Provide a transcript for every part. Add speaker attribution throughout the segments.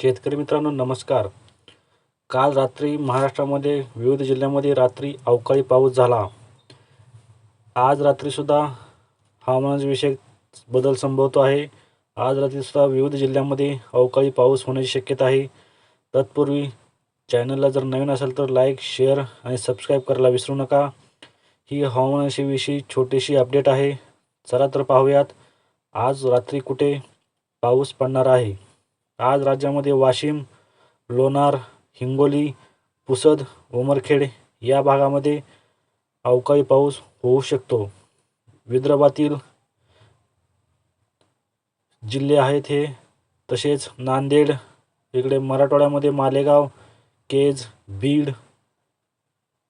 Speaker 1: शेतकरी मित्रांनो नमस्कार. काल रात्री महाराष्ट्रामध्ये विविध जिल्ह्यांमध्ये रात्री अवकाळी पाऊस झाला. आज रात्रीसुद्धा हवामानविषयक बदल संभवतो आहे. आज रात्रीसुद्धा विविध जिल्ह्यांमध्ये अवकाळी पाऊस होण्याची शक्यता आहे. तत्पूर्वी चॅनलला जर नवीन असेल तर लाईक, शेअर आणि सबस्क्राईब करायला विसरू नका. ही हवामानाविषयी छोटीशी अपडेट आहे. चला तर पाहूयात आज रात्री कुठे पाऊस पडणार आहे. आज राज्यामध्ये वाशिम, लोणार, हिंगोली, पुसद, उमरखेड या भागामध्ये अवकाळी पाऊस होऊ शकतो. विदर्भातील जिल्हे आहेत हे, तसेच नांदेड, इकडे मराठवाड्यामध्ये मालेगाव, केज, बीड,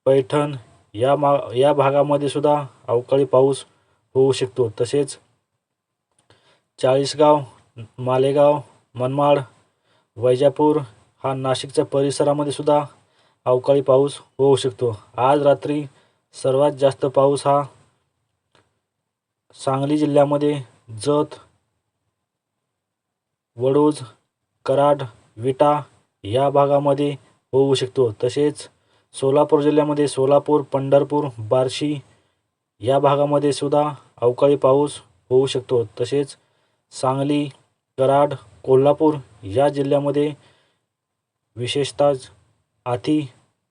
Speaker 1: पैठण या भागामध्ये सुद्धा अवकाळी पाऊस होऊ शकतो. तसेच चाळीसगाव, मालेगाव, मनमाड, वैजापूर हा नाशिकच्या परिसरामध्ये सुद्धा अवकाळी पाऊस होऊ शकतो. आज रात्री सर्वात जास्त पाऊस हा सांगली जिल्ह्यामध्ये जत, वडूज, कराड, विटा या भागामध्ये होऊ शकतो. तसेच सोलापूर जिल्ह्यामध्ये सोलापूर, पंढरपूर, बार्शी या भागामध्ये सुद्धा अवकाळी पाऊस होऊ शकतो. तसेच सांगली, कराड, कोल्हापूर या जिल्ह्यामध्ये विशेषतः अति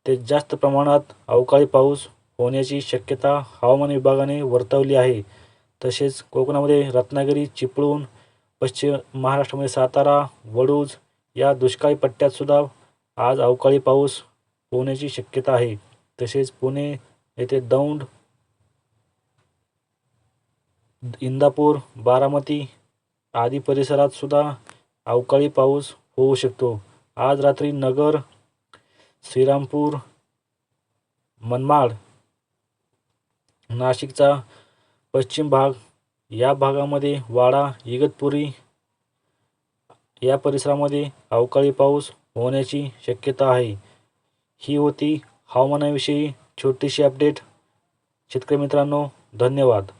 Speaker 1: ते जास्त प्रमाणात अवकाळी पाऊस होण्याची शक्यता हवामान विभागाने वर्तवली आहे. तसेच कोकणामध्ये रत्नागिरी, चिपळूण, पश्चिम महाराष्ट्रामध्ये सातारा, वडूज या दुष्काळी पट्ट्यात सुद्धा आज अवकाळी पाऊस होण्याची शक्यता आहे. तसेच पुणे येथे दौंड, इंदापूर, बारामती आदी परिसरात सुद्धा अवकाळी पाऊस होऊ शकतो. आज रात्री नगर, श्रीरामपूर, मनमाड, नाशिकचा पश्चिम भाग या भागामध्ये वाडा, इगतपुरी या परिसरामध्ये अवकाळी पाऊस होण्याची शक्यता आहे. ही होती हवामानाविषयी छोटीशी अपडेट. शेतकरी मित्रांनो धन्यवाद.